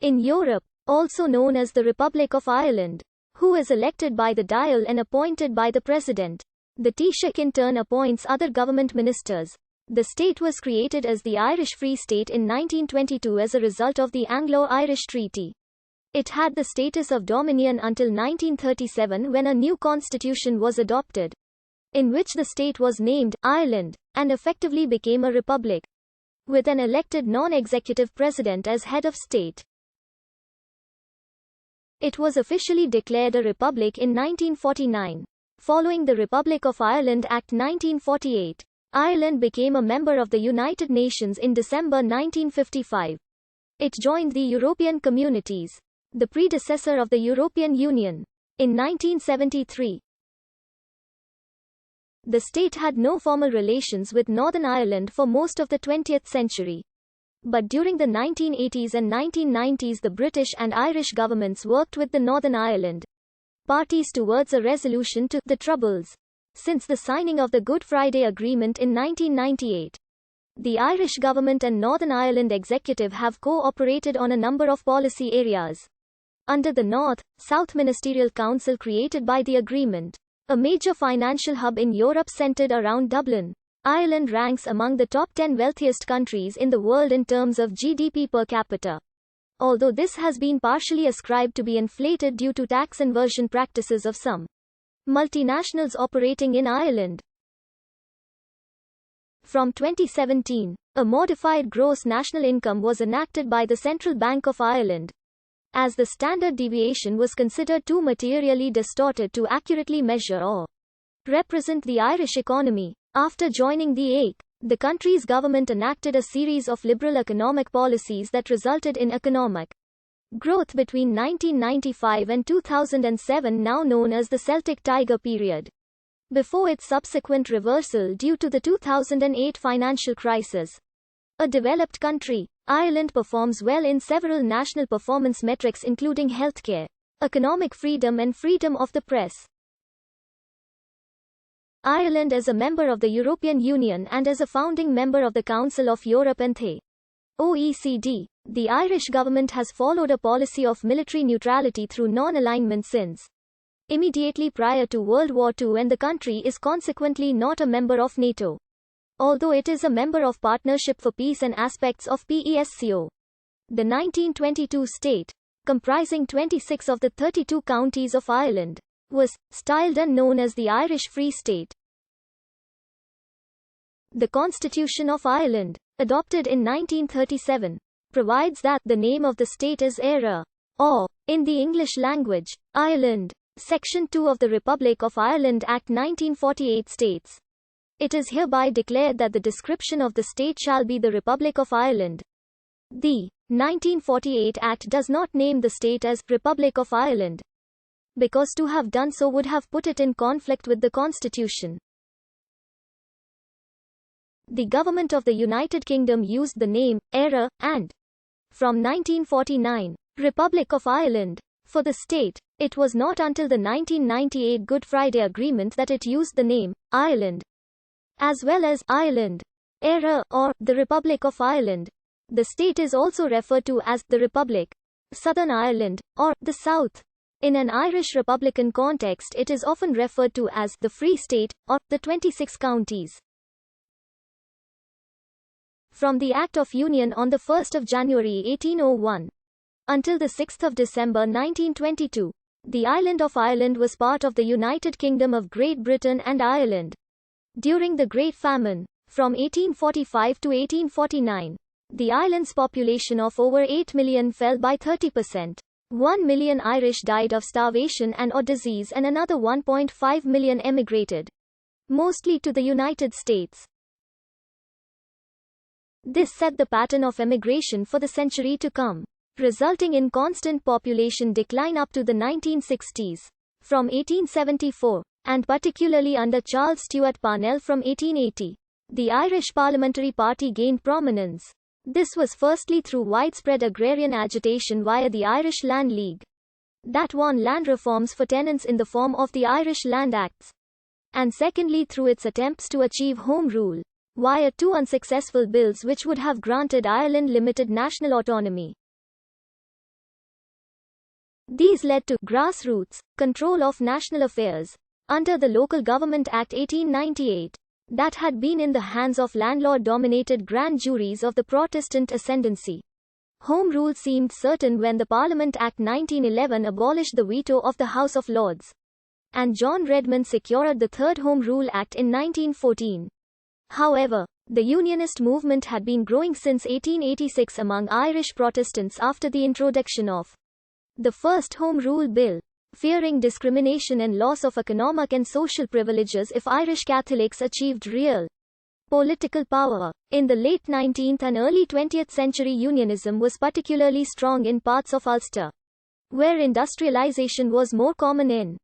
In Europe, also known as the Republic of Ireland, who is elected by the Dáil and appointed by the President. The Taoiseach in turn appoints other government ministers. The state was created as the Irish Free State in 1922 as a result of the Anglo-Irish Treaty. It had the status of dominion until 1937 when a new constitution was adopted, in which the state was named Ireland, and effectively became a republic, with an elected non-executive president as head of state. It was officially declared a republic in 1949. Following the Republic of Ireland Act 1948, Ireland became a member of the United Nations in December 1955. It joined the European Communities, the predecessor of the European Union, in 1973. The state had no formal relations with Northern Ireland for most of the 20th century. But during the 1980s and 1990s, the British and Irish governments worked with the Northern Ireland parties towards a resolution to the Troubles. Since the signing of the Good Friday Agreement in 1998, the Irish government and Northern Ireland executive have cooperated on a number of policy areas. Under the North-South Ministerial Council created by the agreement, a major financial hub in Europe centered around Dublin, Ireland ranks among the top 10 wealthiest countries in the world in terms of GDP per capita. Although this has been partially ascribed to be inflated due to tax inversion practices of some multinationals operating in Ireland. From 2017, a modified gross national income was enacted by the Central Bank of Ireland, as the standard deviation was considered too materially distorted to accurately measure or represent the Irish economy. After joining the AIC, the country's government enacted a series of liberal economic policies that resulted in economic growth between 1995 and 2007, now known as the Celtic Tiger period, before its subsequent reversal due to the 2008 financial crisis. A developed country, Ireland performs well in several national performance metrics including healthcare, economic freedom and freedom of the press. Ireland is a member of the European Union and is a founding member of the Council of Europe and the OECD. The Irish government has followed a policy of military neutrality through non-alignment since immediately prior to World War II, and the country is consequently not a member of NATO, although it is a member of Partnership for Peace and aspects of PESCO. The 1922 state, comprising 26 of the 32 counties of Ireland, was styled and known as the Irish Free State. The Constitution of Ireland, adopted in 1937, provides that the name of the state is Éire, or, in the English language, Ireland. Section 2 of the Republic of Ireland Act 1948 states, "It is hereby declared that the description of the state shall be the Republic of Ireland." The 1948 Act does not name the state as Republic of Ireland, because to have done so would have put it in conflict with the Constitution. The government of the United Kingdom used the name Éire, and from 1949, Republic of Ireland, for the state. It was not until the 1998 Good Friday Agreement that it used the name Ireland, as well as Ireland, Éire, or the Republic of Ireland. The state is also referred to as the Republic, Southern Ireland, or the South. In an Irish Republican context, it is often referred to as the Free State, or the 26 counties. From the Act of Union on 1 January 1801 until 6 December 1922, the island of Ireland was part of the United Kingdom of Great Britain and Ireland. During the Great Famine, from 1845 to 1849, the island's population of over 8 million fell by 30%. 1 million Irish died of starvation and or disease, and another 1.5 million emigrated, mostly to the United States. This set the pattern of emigration for the century to come, resulting in constant population decline up to the 1960s. From 1874, and particularly under Charles Stewart Parnell from 1880, the Irish Parliamentary Party gained prominence. This was firstly through widespread agrarian agitation via the Irish Land League, that won land reforms for tenants in the form of the Irish Land Acts, and secondly through its attempts to achieve Home Rule, via two unsuccessful bills which would have granted Ireland limited national autonomy. These led to grassroots control of national affairs under the Local Government Act 1898 that had been in the hands of landlord-dominated grand juries of the Protestant ascendancy. Home rule seemed certain when the Parliament Act 1911 abolished the veto of the House of Lords, and John Redmond secured the Third Home Rule Act in 1914. However, the Unionist movement had been growing since 1886 among Irish Protestants after the introduction of the first Home Rule Bill, fearing discrimination and loss of economic and social privileges if Irish Catholics achieved real political power. In the late 19th and early 20th century, unionism was particularly strong in parts of Ulster, where industrialization was more common in